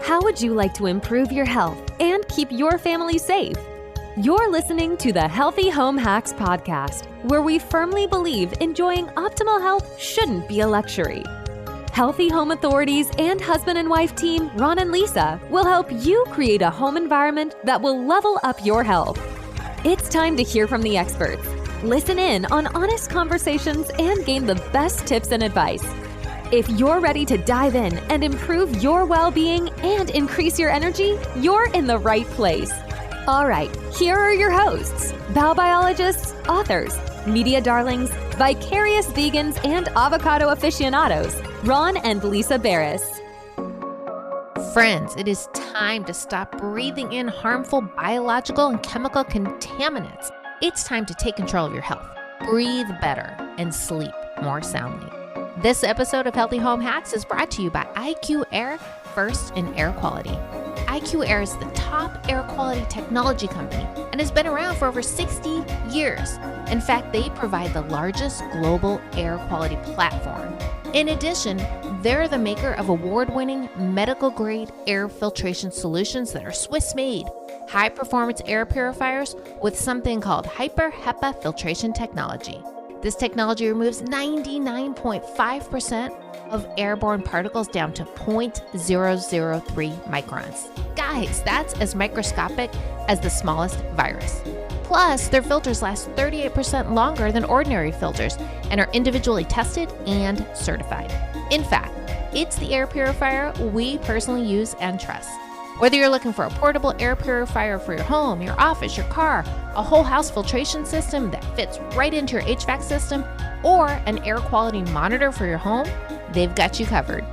How would you like to improve your health and keep your family safe? You're listening to the Healthy Home Hacks podcast, where we firmly believe enjoying optimal health shouldn't be a luxury. Healthy Home Authorities and husband and wife team Ron and Lisa will help you create a home environment that will level up your health. It's time to hear from the experts. Listen in on honest conversations and gain the best tips and advice. If you're ready to dive in and improve your well-being and increase your energy, you're in the right place. All right, here are your hosts, biobiologists, authors, media darlings, vicarious vegans, and avocado aficionados, Ron and Lisa Barris. Friends, it is time to stop breathing in harmful biological and chemical contaminants. It's time to take control of your health, breathe better, and sleep more soundly. This episode of Healthy Home Hacks is brought to you by IQ Air, first in air quality. IQ Air is the top air quality technology company and has been around for over 60 years. In fact, they provide the largest global air quality platform. In addition, they're the maker of award-winning medical-grade air filtration solutions that are Swiss-made, high-performance air purifiers with something called Hyper-HEPA filtration technology. This technology removes 99.5% of airborne particles down to 0.003 microns. Guys, that's as microscopic as the smallest virus. Plus, their filters last 38% longer than ordinary filters and are individually tested and certified. In fact, it's the air purifier we personally use and trust. Whether you're looking for a portable air purifier for your home, your office, your car, a whole house filtration system that fits right into your HVAC system, or an air quality monitor for your home, they've got you covered.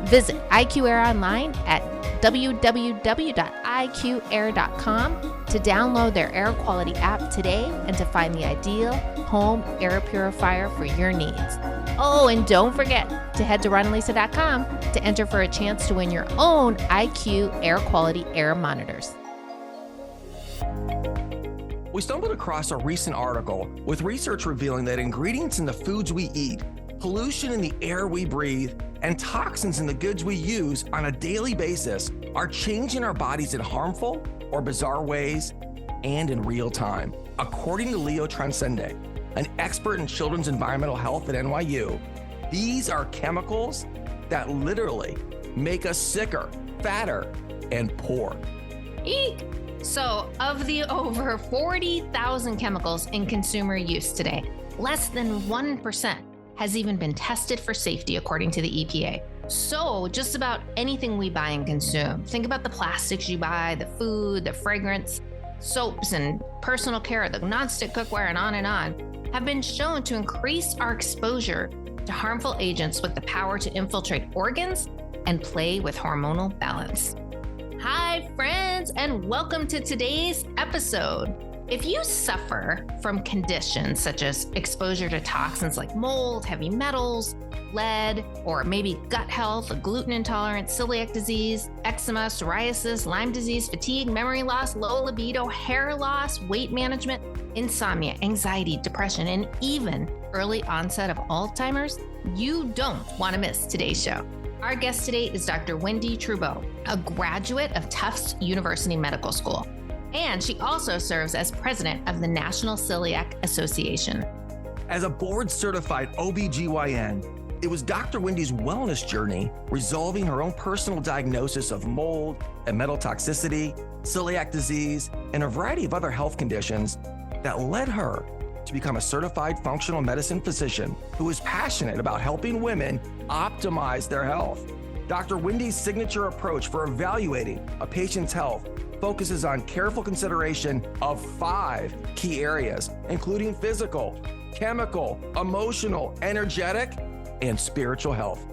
Visit IQ Air online at www.iqair.com to download their air quality app today and to find the ideal home air purifier for your needs. Oh, and don't forget to head to ronandlisa.com to enter for a chance to win your own IQ air quality air monitors. We stumbled across a recent article with research revealing that ingredients in the foods we eat, pollution in the air we breathe, and toxins in the goods we use on a daily basis are changing our bodies in harmful or bizarre ways and in real time. According to Trasande, an expert in children's environmental health at NYU, these are chemicals that literally make us sicker, fatter, and poor. Eek! So, of the over 40,000 chemicals in consumer use today, less than 1% has even been tested for safety, according to the EPA. So, just about anything we buy and consume, think about the plastics you buy, the food, the fragrance, soaps and personal care, the nonstick cookware, and on, have been shown to increase our exposure to harmful agents with the power to infiltrate organs and play with hormonal balance. Hi, friends, and welcome to today's episode. If you suffer from conditions such as exposure to toxins like mold, heavy metals, lead, or maybe gut health, gluten intolerance, celiac disease, eczema, psoriasis, Lyme disease, fatigue, memory loss, low libido, hair loss, weight management, insomnia, anxiety, depression, and even early onset of Alzheimer's, you don't want to miss today's show. Our guest today is Dr. Wendie Trubow, a graduate of Tufts University Medical School. And she also serves as president of the National Celiac Association. As a board-certified OBGYN, it was Dr. Wendie's wellness journey, resolving her own personal diagnosis of mold and metal toxicity, celiac disease, and a variety of other health conditions that led her to become a certified functional medicine physician who is passionate about helping women optimize their health. Dr. Wendie's signature approach for evaluating a patient's health focuses on careful consideration of 5 key areas, including physical, chemical, emotional, energetic, and spiritual health.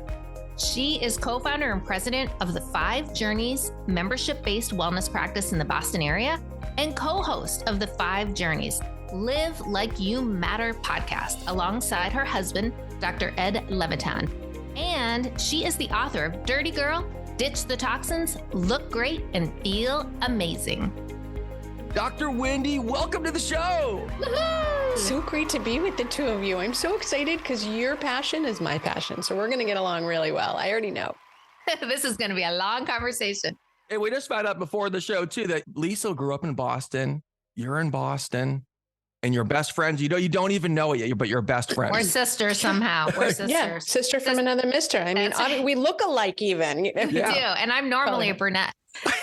She is co-founder and president of the 5 Journeys membership-based wellness practice in the Boston area and co-host of the 5 Journeys Live Like You Matter podcast alongside her husband, Dr. Ed Levitan. And she is the author of Dirty Girl, Ditch the Toxins, Look Great, and Feel Amazing. Dr. Wendie, welcome to the show. Woo-hoo! So great to be with the two of you. I'm so excited because your passion is my passion. So we're going to get along really well. I already know. This is going to be a long conversation. Hey, we just found out before the show too that Lisa grew up in Boston. You're in Boston. And your best friends, you don't even know it yet, but you're best friends. We're sisters somehow. We're sisters. Yeah, sister from another mister. I mean, we look alike even. We do. And I'm normally a brunette.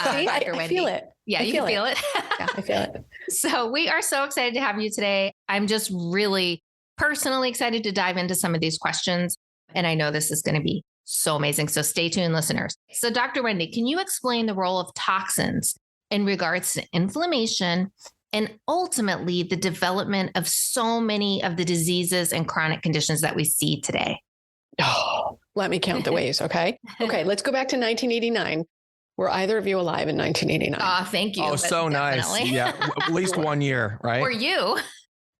I feel it. Yeah, you can feel it. Yeah, I feel it. So we are so excited to have you today. I'm just really personally excited to dive into some of these questions. And I know this is going to be so amazing. So stay tuned, listeners. So Dr. Wendie, can you explain the role of toxins in regards to inflammation and ultimately the development of so many of the diseases and chronic conditions that we see today? Oh, let me count the ways. Okay. Okay. Let's go back to 1989. Were either of you alive in 1989? Thank you. Oh, so nice. Yeah. At least 1 year, right? Were you?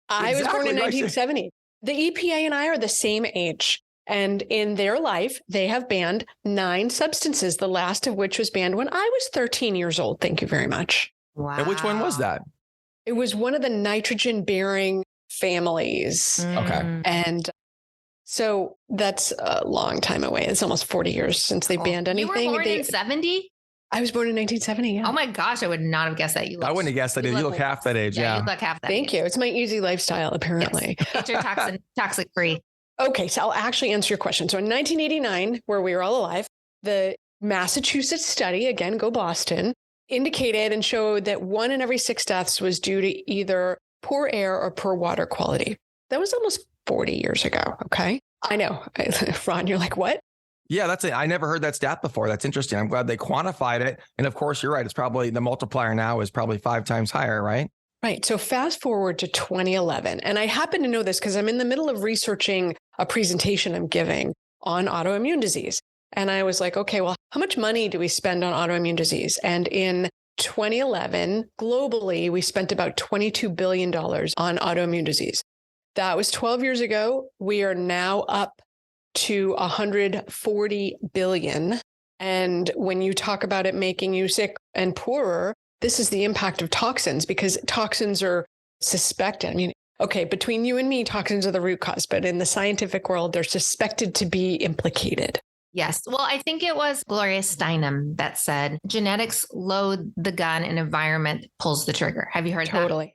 I was born in 1970. The EPA and I are the same age. And in their life, they have banned 9 substances, the last of which was banned when I was 13 years old. Thank you very much. Wow. And which one was that? It was one of the nitrogen bearing families. Okay. And so that's a long time away. It's almost 40 years since they banned anything. You were born in 70? I was born in 1970. Yeah. Oh my gosh. I would not have guessed that. I wouldn't have guessed that. You look half that age. Yeah. You look half that Thank age. you. It's my easy lifestyle, apparently. Yes. You're toxic free. Okay. So I'll actually answer your question. So in 1989, where we were all alive, the Massachusetts study, again, go Boston, indicated and showed that 1 in every 6 deaths was due to either poor air or poor water quality. That was almost 40 years ago. Okay. I know. Ron, you're like, what? Yeah, that's it. I never heard that stat before. That's interesting. I'm glad they quantified it. And of course, you're right. It's probably the multiplier now is probably 5 times higher, right? Right. So fast forward to 2011. And I happen to know this because I'm in the middle of researching a presentation I'm giving on autoimmune disease. And I was like, okay, well, how much money do we spend on autoimmune disease? And in 2011, globally, we spent about $22 billion on autoimmune disease. That was 12 years ago. We are now up to 140 billion. And when you talk about it making you sick and poorer, this is the impact of toxins because toxins are suspected. I mean, okay, between you and me, toxins are the root cause, but in the scientific world, they're suspected to be implicated. Yes. Well, I think it was Gloria Steinem that said, genetics load the gun and environment pulls the trigger. Have you heard that? Totally.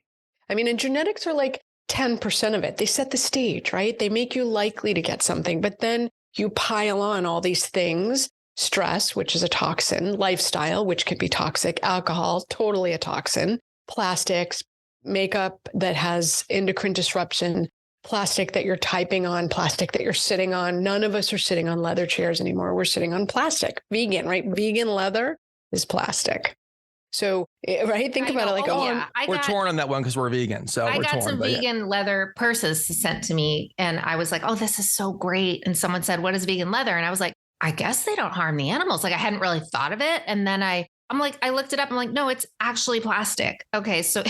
I mean, and genetics are like 10% of it. They set the stage, right? They make you likely to get something, but then you pile on all these things, stress, which is a toxin, lifestyle, which could be toxic, alcohol, totally a toxin, plastics, makeup that has endocrine disruption, plastic that you're typing on, plastic that you're sitting on. None of us are sitting on leather chairs anymore. We're sitting on plastic. Vegan, right? Vegan leather is plastic. So, right? Think about it like, we're torn on that one because we're vegan. So I we're got torn, some vegan leather purses sent to me and I was like, oh, this is so great. And someone said, what is vegan leather? And I was like, I guess they don't harm the animals. Like I hadn't really thought of it. And then I looked it up. I'm like, no, it's actually plastic. Okay. So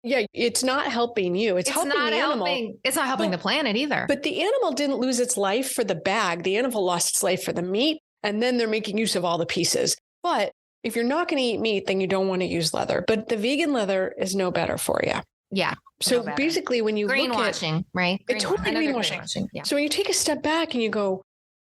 yeah, it's not helping you. It's helping the animal. It's not helping the planet either. But the animal didn't lose its life for the bag. The animal lost its life for the meat. And then they're making use of all the pieces. But if you're not going to eat meat, then you don't want to use leather. But the vegan leather is no better for you. Yeah. So basically when you greenwashing, right? It's totally greenwashing. Yeah. So when you take a step back and you go,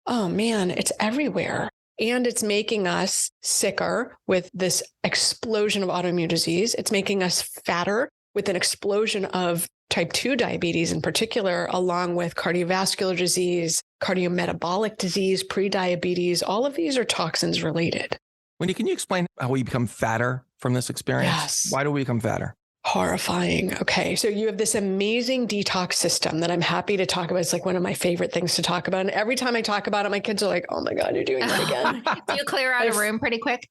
oh man, it's everywhere. And it's making us sicker with this explosion of autoimmune disease. It's making us fatter with an explosion of type 2 diabetes in particular, along with cardiovascular disease, cardiometabolic disease, prediabetes. All of these are toxins related. Wendie, can you explain how we become fatter from this experience? Yes. Why do we become fatter? Horrifying. Okay. So you have this amazing detox system that I'm happy to talk about. It's like one of my favorite things to talk about. And every time I talk about it, my kids are like, oh my God, you're doing it again. Do you clear out a room pretty quick?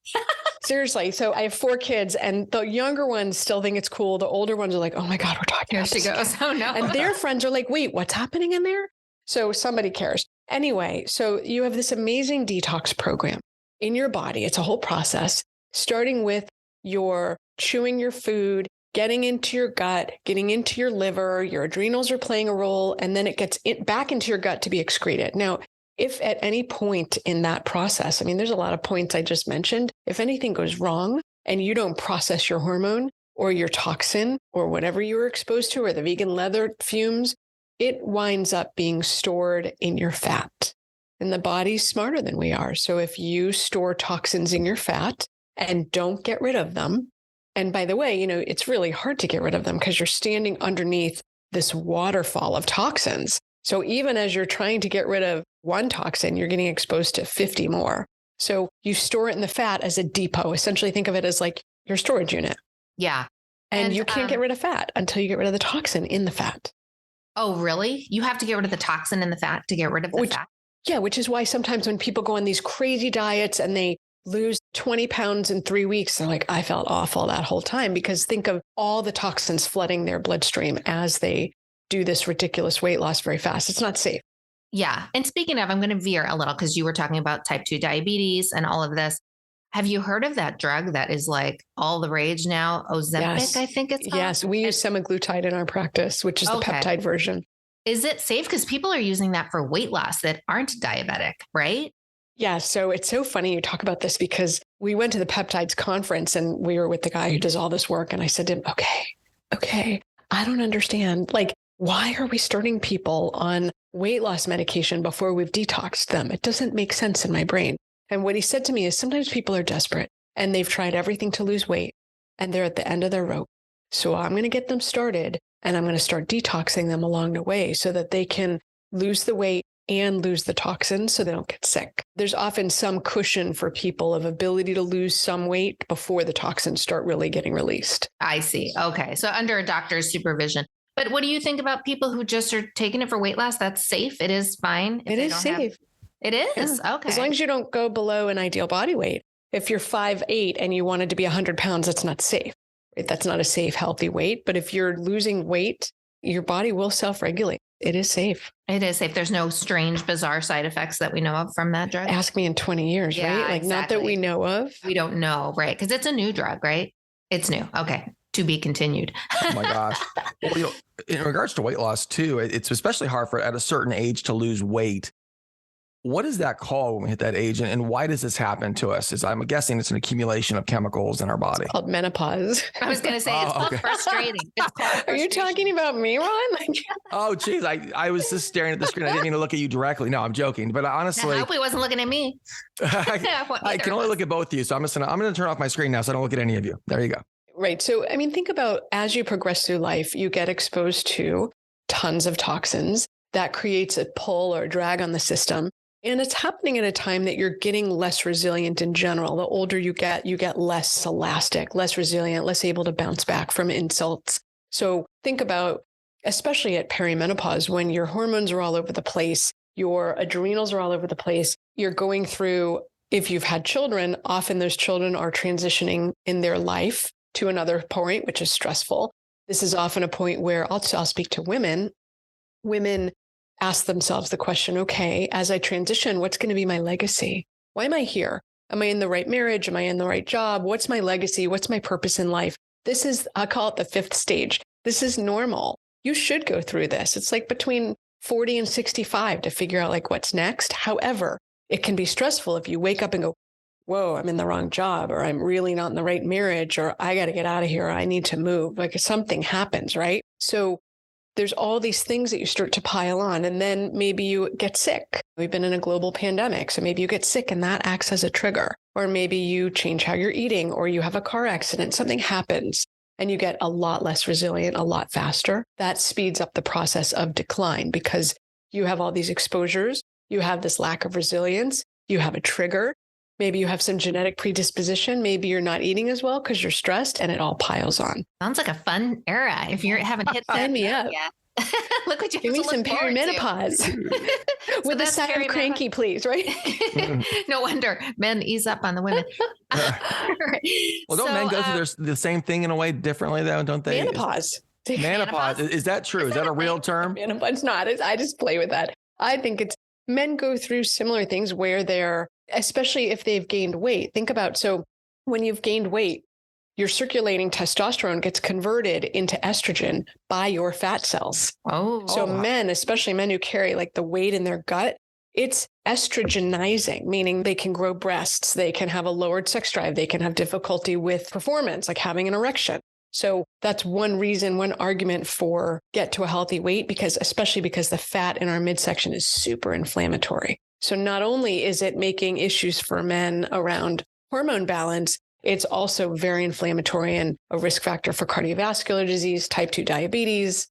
Seriously. So I have 4 kids and the younger ones still think it's cool. The older ones are like, oh my God, we're talking about this. Here she goes. Oh no. And their friends are like, wait, what's happening in there? So somebody cares. Anyway, so you have this amazing detox program in your body. It's a whole process, starting with your chewing your food, getting into your gut, getting into your liver, your adrenals are playing a role, and then it gets back into your gut to be excreted. Now, if at any point in that process, I mean, there's a lot of points I just mentioned, if anything goes wrong and you don't process your hormone or your toxin or whatever you were exposed to or the vegan leather fumes, it winds up being stored in your fat. And the body's smarter than we are. So if you store toxins in your fat and don't get rid of them. And by the way, it's really hard to get rid of them because you're standing underneath this waterfall of toxins. So even as you're trying to get rid of one toxin, you're getting exposed to 50 more. So you store it in the fat as a depot. Essentially, think of it as like your storage unit. Yeah. And you can't get rid of fat until you get rid of the toxin in the fat. Oh, really? You have to get rid of the toxin in the fat to get rid of the fat? Yeah, which is why sometimes when people go on these crazy diets and they lose 20 pounds in 3 weeks, they're like, I felt awful that whole time, because think of all the toxins flooding their bloodstream as they do this ridiculous weight loss very fast. It's not safe. Yeah. And speaking of, I'm going to veer a little because you were talking about type 2 diabetes and all of this. Have you heard of that drug that is like all the rage now? Ozempic, yes. I think it's called. Yes, we use semaglutide in our practice, which is the peptide version. Is it safe? Because people are using that for weight loss that aren't diabetic, right? Yeah. So it's so funny you talk about this because we went to the peptides conference and we were with the guy who does all this work. And I said to him, okay, I don't understand. Like, why are we starting people on weight loss medication before we've detoxed them? It doesn't make sense in my brain. And what he said to me is sometimes people are desperate and they've tried everything to lose weight and they're at the end of their rope. So I'm going to get them started and I'm going to start detoxing them along the way so that they can lose the weight and lose the toxins so they don't get sick. There's often some cushion for people of ability to lose some weight before the toxins start really getting released. I see. Okay. So under a doctor's supervision. But what do you think about people who just are taking it for weight loss? That's safe. It is fine. It is safe. It is. Yeah. Okay. As long as you don't go below an ideal body weight. If you're 5'8" and you wanted to be 100 pounds, that's not safe. That's not a safe, healthy weight. But if you're losing weight, your body will self-regulate. It is safe. It is safe. There's no strange, bizarre side effects that we know of from that drug. Ask me in 20 years, right? Like, exactly. Not that we know of. We don't know, right? Because it's a new drug, right? It's new. Okay. To be continued. Oh my gosh. Well, in regards to weight loss too, it's especially hard for at a certain age to lose weight. What is that called when we hit that age? And why does this happen to us? I'm guessing it's an accumulation of chemicals in our body. It's called menopause. I was going to say, it's called frustrating. It's called frustration. Are you talking about me, Ron? Oh, geez. I was just staring at the screen. I didn't mean to look at you directly. No, I'm joking. But honestly, I hope he wasn't looking at me. I can only look at both of you. So I'm going to turn off my screen now so I don't look at any of you. There you go. Right. So, I mean, think about as you progress through life, you get exposed to tons of toxins that creates a pull or a drag on the system. And it's happening at a time that you're getting less resilient in general. The older you get less elastic, less resilient, less able to bounce back from insults. So think about, especially at perimenopause, when your hormones are all over the place, your adrenals are all over the place, you're going through, if you've had children, often those children are transitioning in their life to another point, which is stressful. This is often a point where I'll speak to women. Women ask themselves the question, okay, as I transition, what's going to be my legacy? Why am I here? Am I in the right marriage? Am I in the right job? What's my legacy? What's my purpose in life? This is, I call it the fifth stage. This is normal. You should go through this. It's like between 40 and 65 to figure out like what's next. However, it can be stressful if you wake up and go, whoa, I'm in the wrong job, or I'm really not in the right marriage, or I got to get out of here. Or I need to move. Like something happens, right? So there's all these things that you start to pile on, and then maybe you get sick. We've been in a global pandemic, so maybe you get sick and that acts as a trigger. Or maybe you change how you're eating, or you have a car accident, something happens, and you get a lot less resilient, a lot faster. That speeds up the process of decline because you have all these exposures, you have this lack of resilience, you have a trigger. Maybe you have some genetic predisposition. Maybe you're not eating as well because you're stressed, and it all piles on. Sounds like a fun era. If you haven't hit that, sign me up. Yeah. Look what you give me some perimenopause with a side of cranky, please. Right? No wonder men ease up on the women. Right. Well, don't men go through the same thing in a way differently, though? Don't they? Menopause. Menopause. Is that true? Is that a real term? Menopause. It's not. I just play with that. I think it's men go through similar things where they're, especially if they've gained weight. Think about, so when you've gained weight, your circulating testosterone gets converted into estrogen by your fat cells. So men, especially men who carry like the weight in their gut, it's estrogenizing, meaning they can grow breasts, they can have a lowered sex drive, they can have difficulty with performance, like having an erection. So that's one reason, one argument for get to a healthy weight, especially because the fat in our midsection is super inflammatory. So not only is it making issues for men around hormone balance, It's also very inflammatory and a risk factor for cardiovascular disease, type 2 diabetes.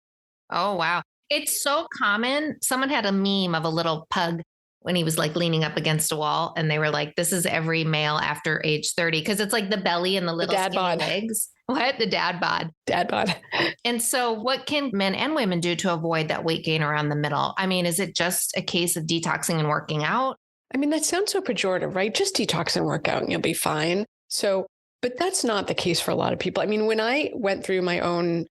Oh, wow. It's so common. Someone had a meme of a little pug when he was like leaning up against a wall, and they were like, this is every male after age 30, because it's like the belly and the little dad skinny bod. legs. What? The dad bod. Dad bod. And so what can men and women do to avoid that weight gain around the middle? I mean, is it just a case of detoxing and working out? I mean, that sounds so pejorative, right? Just detox and work out and you'll be fine. So, but that's not the case for a lot of people. I mean, when I went through my own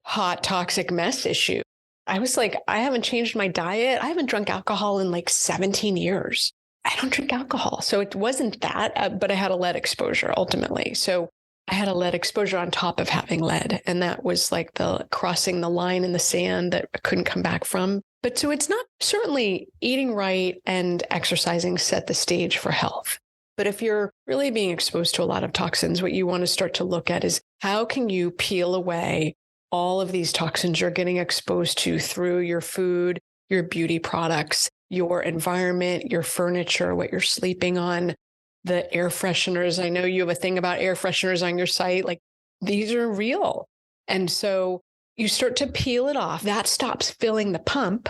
hot toxic mess issue, I was like, I haven't changed my diet. I haven't drunk alcohol in like 17 years. I don't drink alcohol. So it wasn't that, but I had a lead exposure ultimately. So I had a lead exposure on top of having lead. And that was like the crossing the line in the sand that I couldn't come back from. But so it's not, certainly eating right and exercising set the stage for health. But if you're really being exposed to a lot of toxins, what you want to start to look at is how can you peel away all of these toxins you're getting exposed to through your food, your beauty products, your environment, your furniture, what you're sleeping on, the air fresheners. I know you have a thing about air fresheners on your site. Like, these are real. And so you start to peel it off. That stops filling the pump.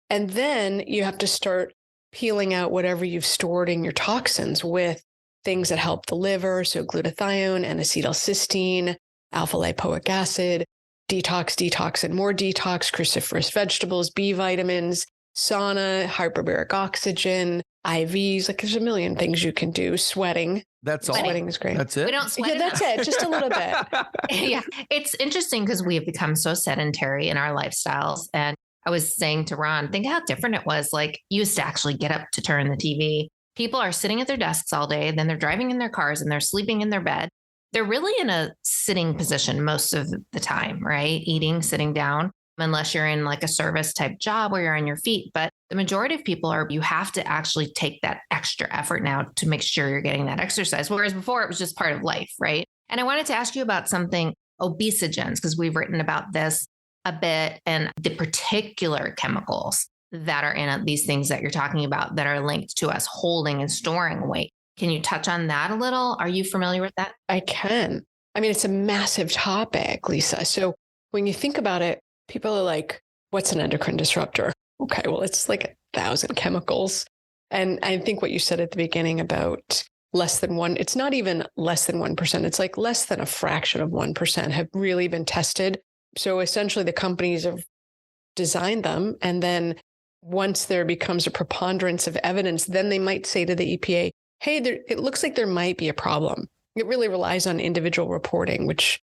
And then you have to start peeling out whatever you've stored in your toxins with things that help the liver. So glutathione and acetylcysteine, alpha lipoic acid, detox, and more detox, cruciferous vegetables, B vitamins, sauna, hyperbaric oxygen, IVs. Like, there's a million things you can do. Sweating. That's all. Sweating is great. That's it. We don't sweat. Yeah, that's it. Just a little bit. Yeah. It's interesting because we have become so sedentary in our lifestyles. And I was saying to Ron, think how different it was. Like, you used to actually get up to turn the TV. People are sitting at their desks all day. Then they're driving in their cars and they're sleeping in their bed. They're really in a sitting position most of the time, right? Eating, sitting down, unless you're in like a service type job where you're on your feet. But the majority of people you have to actually take that extra effort now to make sure you're getting that exercise. Whereas before it was just part of life, right? And I wanted to ask you about something, obesogens, because we've written about this a bit, and the particular chemicals that are in these things that you're talking about that are linked to us holding and storing weight. Can you touch on that a little? Are you familiar with that? I can. I mean, it's a massive topic, Lisa. So when you think about it, people are like, what's an endocrine disruptor? Okay, well, it's like 1,000 chemicals. And I think what you said at the beginning about less than one, it's not even less than 1%. It's like less than a fraction of 1% have really been tested. So essentially the companies have designed them. And then once there becomes a preponderance of evidence, then they might say to the EPA, hey, it looks like there might be a problem. It really relies on individual reporting, which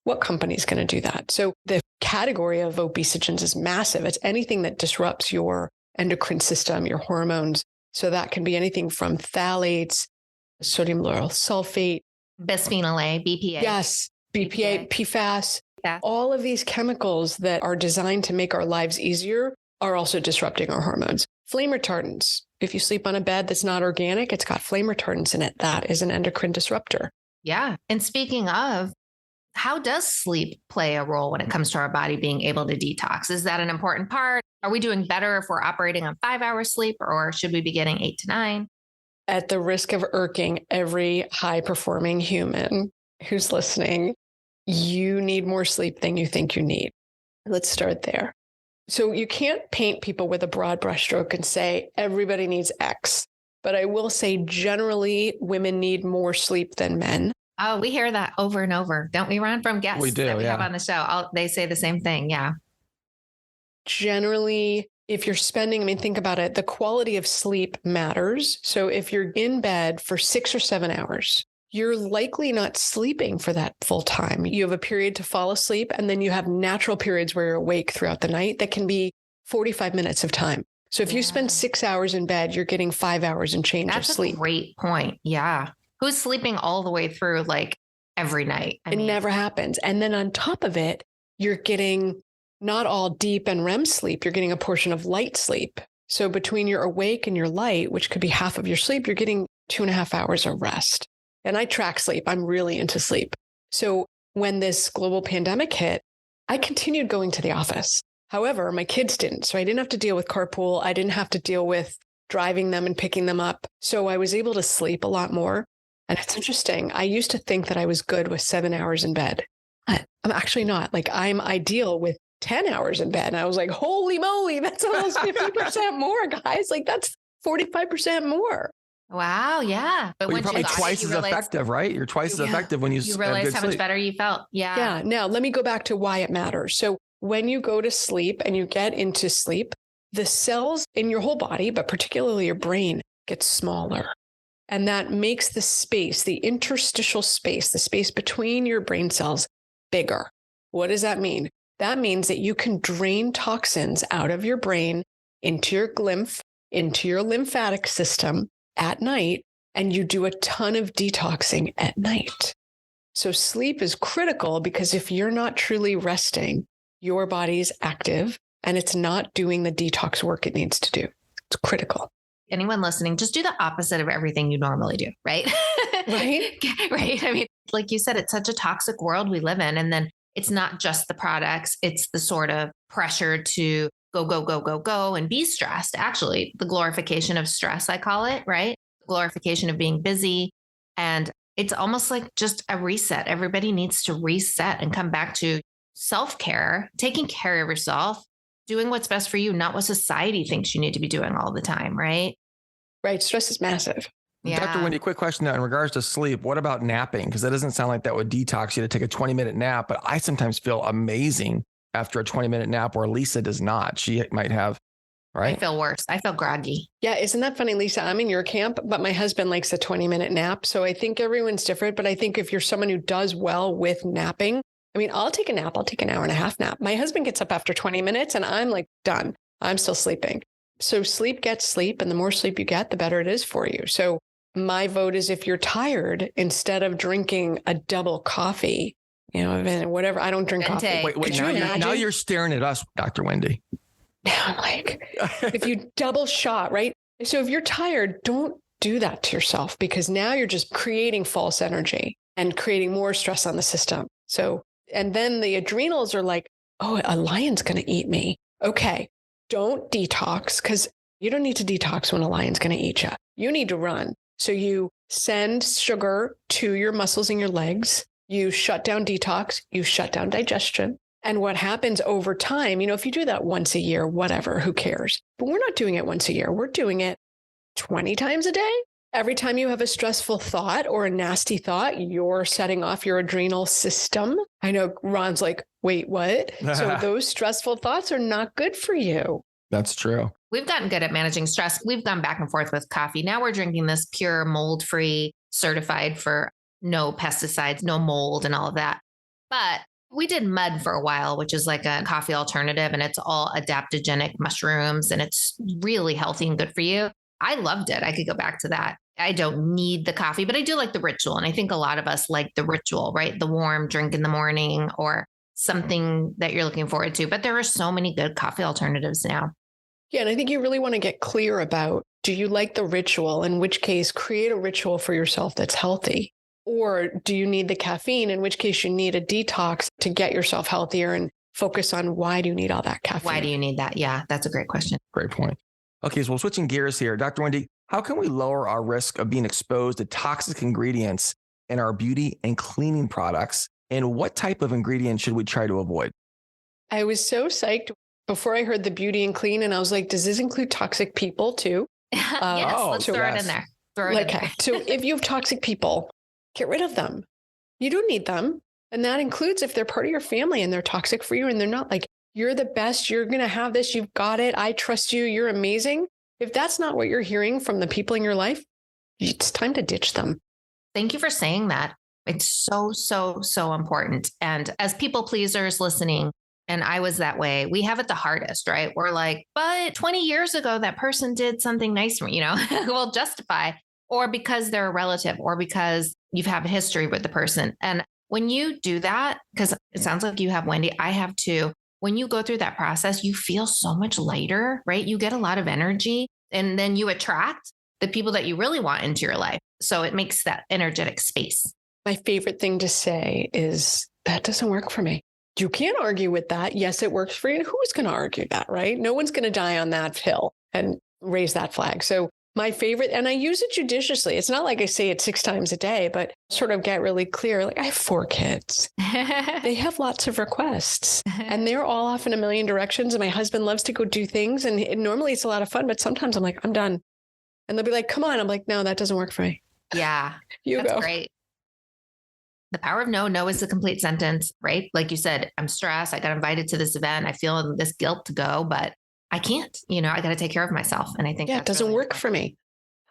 what company is going to do that? So the category of obesogens is massive. It's anything that disrupts your endocrine system, your hormones. So that can be anything from phthalates, sodium lauryl sulfate, Bisphenol A, BPA. Yes, BPA, PFAS. Yeah. All of these chemicals that are designed to make our lives easier are also disrupting our hormones. Flame retardants. If you sleep on a bed that's not organic, it's got flame retardants in it. That is an endocrine disruptor. Yeah. And speaking of, how does sleep play a role when it comes to our body being able to detox? Is that an important part? Are we doing better if we're operating on 5 hours sleep, or should we be getting 8 to 9? At the risk of irking every high performing human who's listening, you need more sleep than you think you need. Let's start there. So you can't paint people with a broad brushstroke and say everybody needs X. But I will say generally women need more sleep than men. Oh, we hear that over and over, don't we, Ron? From guests We do, that we yeah. have on the show. They say the same thing. Yeah. Generally, if you're spending, I mean, think about it, the quality of sleep matters. So if you're in bed for 6 or 7 hours, you're likely not sleeping for that full time. You have a period to fall asleep, and then you have natural periods where you're awake throughout the night that can be 45 minutes of time. So if you spend 6 hours in bed, you're getting 5 hours and change of sleep. That's a great point. Yeah. Who's sleeping all the way through like every night? It never happens. And then on top of it, you're getting not all deep and REM sleep. You're getting a portion of light sleep. So between your awake and your light, which could be half of your sleep, you're getting 2.5 hours of rest. And I track sleep. I'm really into sleep. So when this global pandemic hit, I continued going to the office. However, my kids didn't. So I didn't have to deal with carpool. I didn't have to deal with driving them and picking them up. So I was able to sleep a lot more. And it's interesting. I used to think that I was good with 7 hours in bed. I'm actually not. Like, I'm ideal with 10 hours in bed. And I was like, holy moly, that's almost 50% more, guys. Like, that's 45% more. Wow. Yeah. But Well, once you're probably twice as effective, right? You're twice as effective when you realize how much better you felt. Yeah. Yeah. Now, let me go back to why it matters. So when you go to sleep and you get into sleep, the cells in your whole body, but particularly your brain, get smaller. And that makes the space, the interstitial space, the space between your brain cells, bigger. What does that mean? That means that you can drain toxins out of your brain into your lymph, into your lymphatic system at night, and you do a ton of detoxing at night. So sleep is critical because if you're not truly resting, your body's active and it's not doing the detox work it needs to do. It's critical. Anyone listening, just do the opposite of everything you normally do, right? Right? Right. I mean, like you said, it's such a toxic world we live in. And then it's not just the products, it's the sort of pressure to go, go, go, go, go and be stressed. Actually, the glorification of stress, I call it, right? Glorification of being busy. And it's almost like just a reset. Everybody needs to reset and come back to self-care, taking care of yourself, doing what's best for you, not what society thinks you need to be doing all the time, right? Right. Stress is massive. Yeah. Dr. Wendie, quick question now in regards to sleep. What about napping? Because that doesn't sound like that would detox you to take a 20-minute nap, but I sometimes feel amazing after a 20-minute nap, where Lisa does not. She might have, right? I feel worse. I feel groggy. Yeah. Isn't that funny, Lisa? I'm in your camp, but my husband likes a 20-minute nap. So I think everyone's different. But I think if you're someone who does well with napping, I mean, I'll take a nap. I'll take an hour and a half nap. My husband gets up after 20 minutes and I'm like, done. I'm still sleeping. So sleep gets sleep. And the more sleep you get, the better it is for you. So my vote is if you're tired, instead of drinking a double coffee, you know, whatever, I don't drink coffee. Wait, now you're staring at us, Dr. Wendie. Now I'm like, if you double shot, right? So if you're tired, don't do that to yourself, because now you're just creating false energy and creating more stress on the system. So, and then the adrenals are like, oh, a lion's going to eat me. Okay, don't detox, because you don't need to detox when a lion's going to eat you. You need to run. So you send sugar to your muscles in your legs. You shut down detox. You shut down digestion. And what happens over time, you know, if you do that once a year, whatever, who cares? But we're not doing it once a year. We're doing it 20 times a day. Every time you have a stressful thought or a nasty thought, you're setting off your adrenal system. I know Ron's like, wait, what? So those stressful thoughts are not good for you. That's true. We've gotten good at managing stress. We've gone back and forth with coffee. Now we're drinking this pure mold-free, certified for no pesticides, no mold and all of that. But we did mud for a while, which is like a coffee alternative, and it's all adaptogenic mushrooms, and it's really healthy and good for you. I loved it. I could go back to that. I don't need the coffee, but I do like the ritual. And I think a lot of us like the ritual, right? The warm drink in the morning or something that you're looking forward to. But there are so many good coffee alternatives now. Yeah. And I think you really want to get clear about, do you like the ritual? In which case, create a ritual for yourself that's healthy. Or do you need the caffeine? In which case, you need a detox to get yourself healthier, and focus on why do you need all that caffeine? Why do you need that? Yeah, that's a great question. Great point. Okay, so switching gears here. Dr. Wendie, how can we lower our risk of being exposed to toxic ingredients in our beauty and cleaning products? And what type of ingredients should we try to avoid? I was so psyched before I heard the beauty and clean, and I was like, does this include toxic people too? Yes, let's throw it in there. So if you have toxic people, get rid of them. You don't need them. And that includes if they're part of your family and they're toxic for you and they're not, like, you're the best, you're going to have this, you've got it, I trust you, you're amazing. If that's not what you're hearing from the people in your life, it's time to ditch them. Thank you for saying that. It's so, so, so important. And as people pleasers listening, and I was that way, we have it the hardest, right? We're like, but 20 years ago, that person did something nice for me, you know, we'll justify, or because they're a relative, or because you've had a history with the person. And when you do that, because it sounds like you have, Wendie, I have too. When you go through that process, you feel so much lighter, right? You get a lot of energy, and then you attract the people that you really want into your life. So it makes that energetic space. My favorite thing to say is, that doesn't work for me. You can't argue with that. Yes, it works for you. Who's going to argue that, right? No one's going to die on that hill and raise that flag. So My favorite, and I use it judiciously. It's not like I say it 6 times a day, but sort of get really clear. Like, I have 4 kids. They have lots of requests and they're all off in a million directions. And my husband loves to go do things. And normally it's a lot of fun, but sometimes I'm like, I'm done. And they'll be like, come on. I'm like, no, that doesn't work for me. Yeah. That's great. The power of no. No is a complete sentence, right? Like you said, I'm stressed. I got invited to this event. I feel this guilt to go, but I can't, I got to take care of myself. And I think it doesn't really work for me.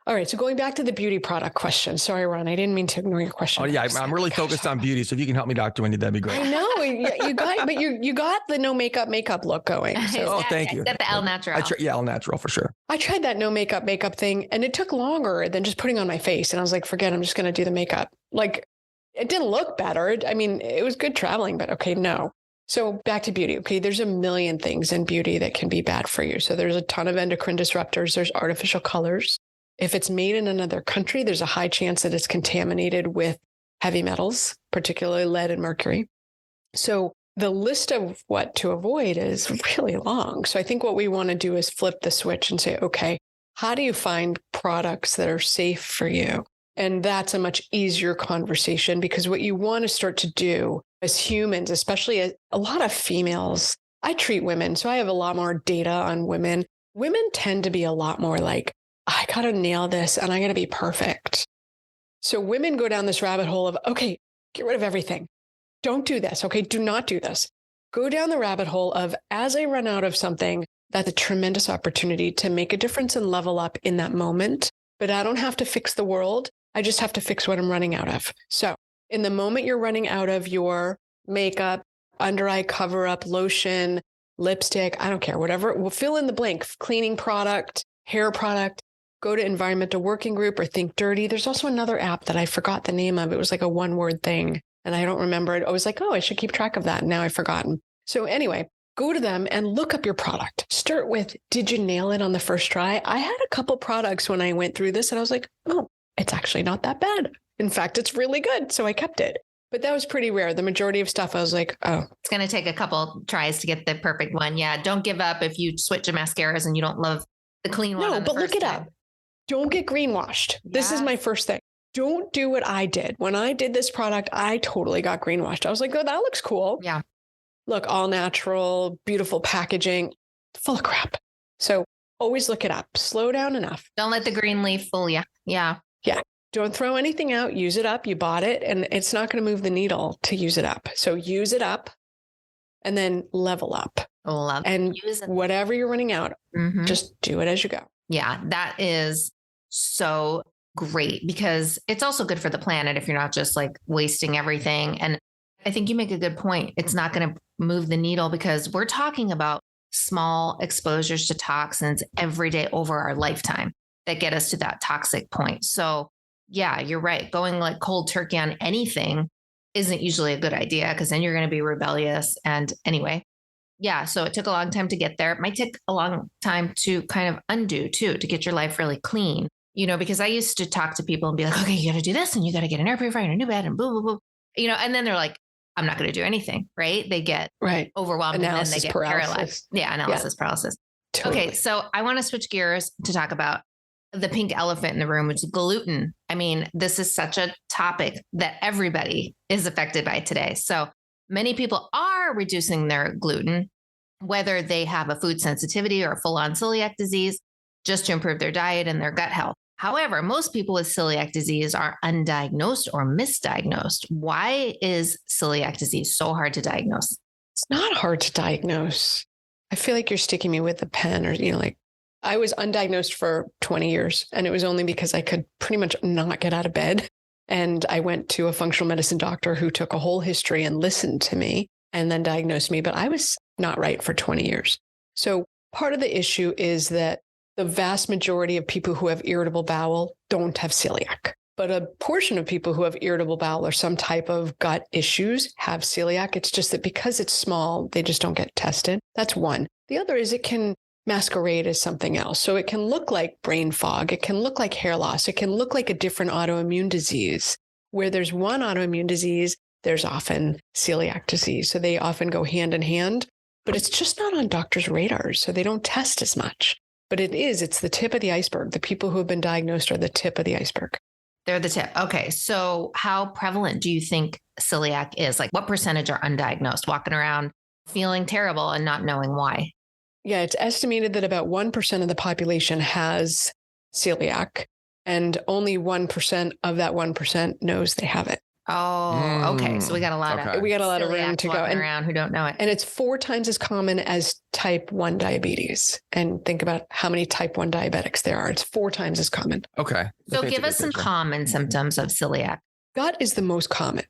All right. So going back to the beauty product question. Sorry, Ron, I didn't mean to ignore your question. Oh yeah. I'm really focused on beauty. So if you can help me, Dr. Wendie, that'd be great. I know you got the no makeup look going. So. Thank you. Got the El Natural. El Natural for sure. I tried that no makeup thing and it took longer than just putting on my face. And I was like, forget, I'm just going to do the makeup. Like it didn't look better. I mean, it was good traveling, but okay, no. So back to beauty. Okay. There's a million things in beauty that can be bad for you. So there's a ton of endocrine disruptors. There's artificial colors. If it's made in another country, there's a high chance that it's contaminated with heavy metals, particularly lead and mercury. So the list of what to avoid is really long. So I think what we want to do is flip the switch and say, okay, how do you find products that are safe for you? And that's a much easier conversation because what you want to start to do as humans, especially a lot of females, I treat women. So I have a lot more data on women. Women tend to be a lot more like, I got to nail this and I'm going to be perfect. So women go down this rabbit hole of, okay, get rid of everything. Don't do this. Okay, do not do this. Go down the rabbit hole of, as I run out of something, that's a tremendous opportunity to make a difference and level up in that moment. But I don't have to fix the world. I just have to fix what I'm running out of. So in the moment you're running out of your makeup, under eye cover up, lotion, lipstick, I don't care, whatever, we'll fill in the blank, cleaning product, hair product, go to Environmental Working Group or Think Dirty. There's also another app that I forgot the name of. It was like a 1-word thing and I don't remember it. I was like, oh, I should keep track of that. And now I've forgotten. So anyway, go to them and look up your product. Start with, did you nail it on the first try? I had a couple products when I went through this and I was like, oh, it's actually not that bad. In fact, it's really good. So I kept it. But that was pretty rare. The majority of stuff, I was like, oh. It's going to take a couple tries to get the perfect one. Yeah. Don't give up if you switch to mascaras and you don't love the clean one. No, but look it up. Don't get greenwashed. This is my first thing. Don't do what I did. When I did this product, I totally got greenwashed. I was like, oh, that looks cool. Yeah. Look, all natural, beautiful packaging, full of crap. So always look it up. Slow down enough. Don't let the green leaf fool you. Yeah. Yeah. Don't throw anything out. Use it up. You bought it and it's not going to move the needle to use it up. So use it up and then level up. And whatever you're running out, just do it as you go. Yeah. That is so great because it's also good for the planet if you're not just like wasting everything. And I think you make a good point. It's not going to move the needle because we're talking about small exposures to toxins every day over our lifetime that get us to that toxic point. So yeah, you're right. Going like cold turkey on anything isn't usually a good idea because then you're going to be rebellious. And anyway, yeah. So it took a long time to get there. It might take a long time to kind of undo too, to get your life really clean, because I used to talk to people and be like, okay, you got to do this and you got to get an air purifier and a new bed and blah, blah, blah, and then they're like, I'm not going to do anything. Right. They get overwhelmed analysis and then they get paralysis. paralyzed. Yeah. Analysis paralysis. Totally. Okay. So I want to switch gears to talk about the pink elephant in the room, which is gluten. I mean, this is such a topic that everybody is affected by today. So many people are reducing their gluten, whether they have a food sensitivity or a full-on celiac disease, just to improve their diet and their gut health. However, most people with celiac disease are undiagnosed or misdiagnosed. Why is celiac disease so hard to diagnose? It's not hard to diagnose. I feel like you're sticking me with a pen or, I was undiagnosed for 20 years and it was only because I could pretty much not get out of bed. And I went to a functional medicine doctor who took a whole history and listened to me and then diagnosed me, but I was not right for 20 years. So part of the issue is that the vast majority of people who have irritable bowel don't have celiac, but a portion of people who have irritable bowel or some type of gut issues have celiac. It's just that because it's small, they just don't get tested. That's one. The other is it can masquerade as something else. So it can look like brain fog. It can look like hair loss. It can look like a different autoimmune disease. Where there's one autoimmune disease, there's often celiac disease. So they often go hand in hand, but it's just not on doctors' radars. So they don't test as much. but it's the tip of the iceberg. The people who have been diagnosed are the tip of the iceberg. They're the tip. Okay. So how prevalent do you think celiac is? Like what percentage are undiagnosed, walking around feeling terrible and not knowing why? Yeah, it's estimated that about 1% of the population has celiac, and only 1% of that 1% knows they have it. Oh, okay. So we got a lot of room to go around who don't know it. And it's 4 times as common as type 1 diabetes. And think about how many type 1 diabetics there are. It's 4 times as common. Okay. So give us some common symptoms of celiac. Gut is the most common.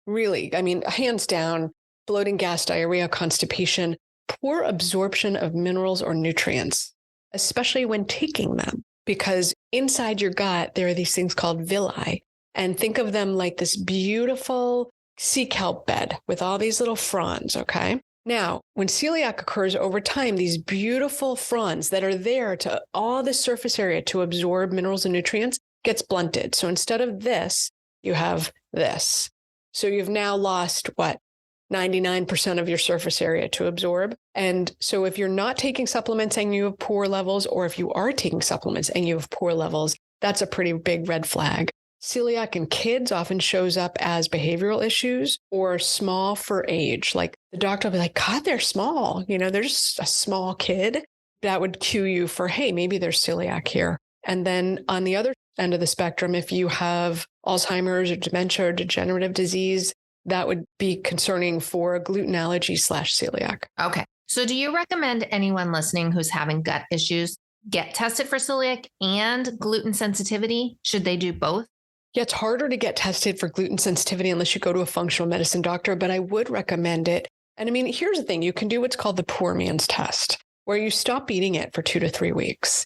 Really. I mean, hands down, bloating, gas, diarrhea, constipation, poor absorption of minerals or nutrients, especially when taking them, because inside your gut, there are these things called villi. And think of them like this beautiful sea kelp bed with all these little fronds, okay? Now, when celiac occurs over time, these beautiful fronds that are there to all the surface area to absorb minerals and nutrients gets blunted. So instead of this, you have this. So you've now lost 99% of your surface area to absorb. And so if you're not taking supplements and you have poor levels, or if you are taking supplements and you have poor levels, that's a pretty big red flag. Celiac in kids often shows up as behavioral issues or small for age. Like the doctor will be like, God, they're small. They're just a small kid. That would cue you for, hey, maybe there's celiac here. And then on the other end of the spectrum, if you have Alzheimer's or dementia or degenerative disease, that would be concerning for gluten allergy / celiac. Okay. So do you recommend anyone listening who's having gut issues get tested for celiac and gluten sensitivity? Should they do both? Yeah, it's harder to get tested for gluten sensitivity unless you go to a functional medicine doctor, but I would recommend it. And I mean, here's the thing. You can do what's called the poor man's test, where you stop eating it for 2 to 3 weeks.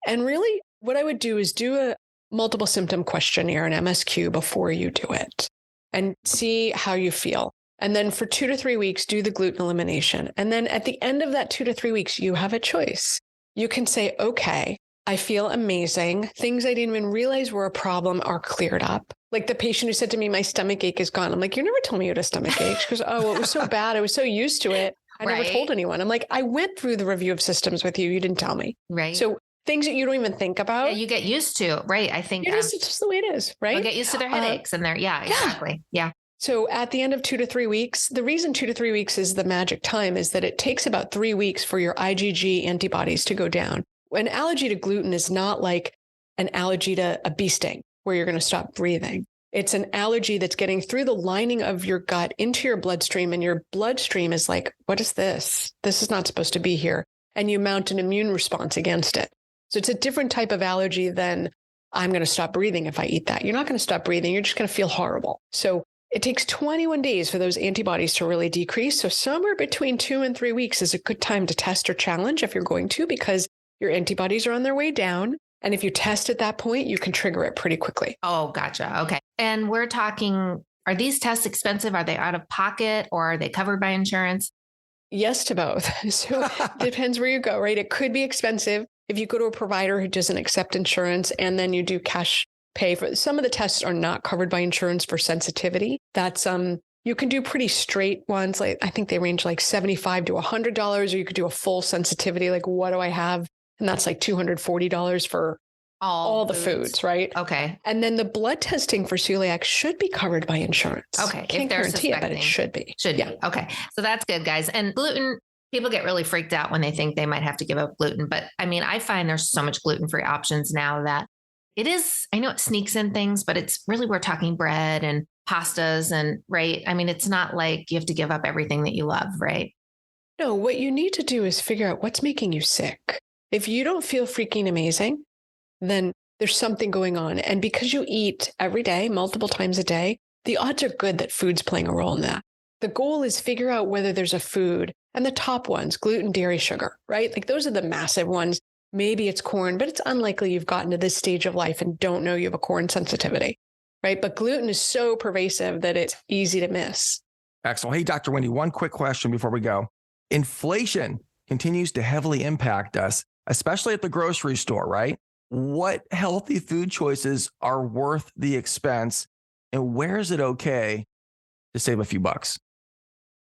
And really, what I would do is do a multiple symptom questionnaire, an MSQ, before you do it and see how you feel. And then for 2 to 3 weeks, do the gluten elimination. And then at the end of that 2 to 3 weeks, you have a choice. You can say, okay, I feel amazing. Things I didn't even realize were a problem are cleared up. Like the patient who said to me, my stomach ache is gone. I'm like, you never told me you had a stomach ache. She goes, oh, it was so bad. I was so used to it. I never told anyone. I'm like, I went through the review of systems with you. You didn't tell me. Right. So things that you don't even think about. Yeah, you get used to, right? I think it's just the way it is, right? You'll get used to their headaches and their, exactly. Yeah. So at the end of 2 to 3 weeks, the reason 2 to 3 weeks is the magic time is that it takes about 3 weeks for your IgG antibodies to go down. An allergy to gluten is not like an allergy to a bee sting where you're going to stop breathing. It's an allergy that's getting through the lining of your gut into your bloodstream, and your bloodstream is like, what is this? This is not supposed to be here. And you mount an immune response against it. So it's a different type of allergy than I'm going to stop breathing if I eat that. You're not going to stop breathing. You're just going to feel horrible. So it takes 21 days for those antibodies to really decrease. So somewhere between 2 and 3 weeks is a good time to test or challenge if you're going to, because your antibodies are on their way down. And if you test at that point, you can trigger it pretty quickly. Oh, gotcha. Okay. And we're talking, are these tests expensive? Are they out of pocket or are they covered by insurance? Yes to both. So it depends where you go, right? It could be expensive if you go to a provider who doesn't accept insurance and then you do cash pay for. Some of the tests are not covered by insurance for sensitivity. That's you can do pretty straight ones. Like I think they range like $75 to $100, or you could do a full sensitivity. Like, what do I have? And that's like $240 for all the foods, right? Okay. And then the blood testing for celiac should be covered by insurance. Okay. Can't guarantee it, but it should be. Should be. Okay. So that's good, guys. And gluten, people get really freaked out when they think they might have to give up gluten. But I mean, I find there's so much gluten-free options now that it is, I know it sneaks in things, but it's really, we're talking bread and pastas and right. I mean, it's not like you have to give up everything that you love, right? No, what you need to do is figure out what's making you sick. If you don't feel freaking amazing, then there's something going on. And because you eat every day, multiple times a day, the odds are good that food's playing a role in that. The goal is figure out whether there's a food, and the top ones, gluten, dairy, sugar, right? Like those are the massive ones. Maybe it's corn, but it's unlikely you've gotten to this stage of life and don't know you have a corn sensitivity, right? But gluten is so pervasive that it's easy to miss. Excellent. Hey, Dr. Wendie, one quick question before we go. Inflation continues to heavily impact us, especially at the grocery store, right? What healthy food choices are worth the expense, and where is it okay to save a few bucks?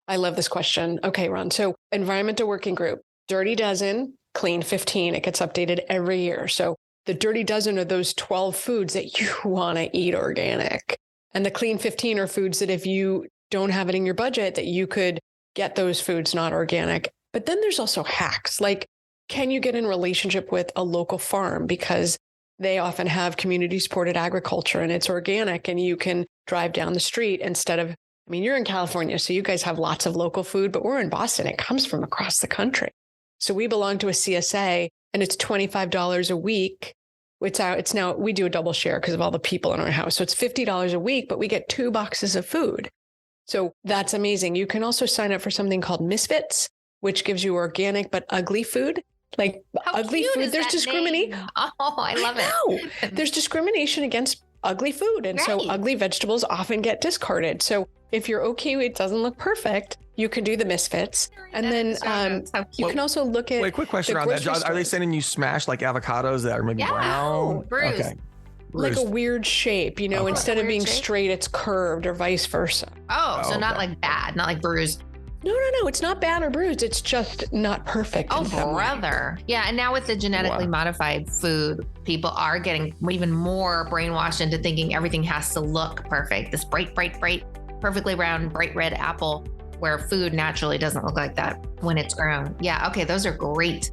I love this question. Okay, Ron. So Environmental Working Group, Dirty Dozen, Clean 15. It gets updated every year. So the Dirty Dozen are those 12 foods that you want to eat organic. And the Clean 15 are foods that if you don't have it in your budget, that you could get those foods not organic. But then there's also hacks. Like, can you get in relationship with a local farm? Because they often have community supported agriculture and it's organic, and you can drive down the street instead of, I mean, you're in California, so you guys have lots of local food, but we're in Boston. It comes from across the country. So we belong to a CSA and it's $25 a week. It's now, we do a double share because of all the people in our house. So it's $50 a week, but we get 2 boxes of food. So that's amazing. You can also sign up for something called Misfits, which gives you organic but ugly food. Like How ugly cute food, is there's that discrimination. name? Oh, I love it. No, there's discrimination against ugly food. And so Right. ugly vegetables often get discarded. So if you're okay, it doesn't look perfect, you can do the Misfits. And then you can also look at. Wait, quick question the around that. grocery Are they stores. sending you smashed like avocados that are maybe Yeah. brown? Bruised. Okay. Like a Bruised. weird shape, you know, Okay. instead of Weird being shape? straight, it's curved or vice versa. Oh, so not okay. like bad, not like bruised. No, it's not bad or bruised. It's just not perfect. Oh, in some way. brother. Yeah. And now with the genetically Wow. modified food, people are getting even more brainwashed into thinking everything has to look perfect. This bright, perfectly round, bright red apple, where food naturally doesn't look like that when it's grown. Yeah. Okay. Those are great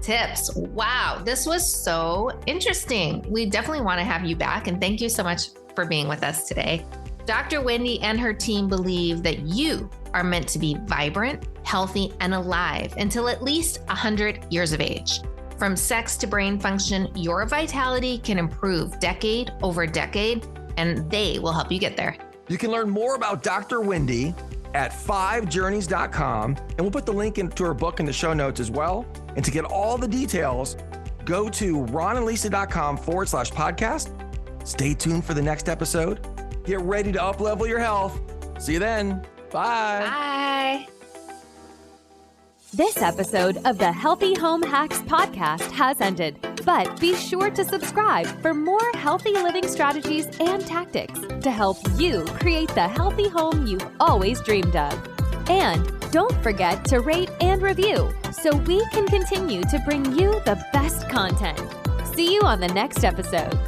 tips. Wow. This was so interesting. We definitely want to have you back. And thank you so much for being with us today. Dr. Wendie and her team believe that you are meant to be vibrant, healthy, and alive until at least 100 years of age. From sex to brain function, your vitality can improve decade over decade, and they will help you get there. You can learn more about Dr. Wendie at 5journeys.com, and we'll put the link into her book in the show notes as well. And to get all the details, go to ronandlisa.com/podcast. Stay tuned for the next episode. Get ready to up-level your health. See you then. Bye. Bye. This episode of the Healthy Home Hacks podcast has ended, but be sure to subscribe for more healthy living strategies and tactics to help you create the healthy home you've always dreamed of. And don't forget to rate and review so we can continue to bring you the best content. See you on the next episode.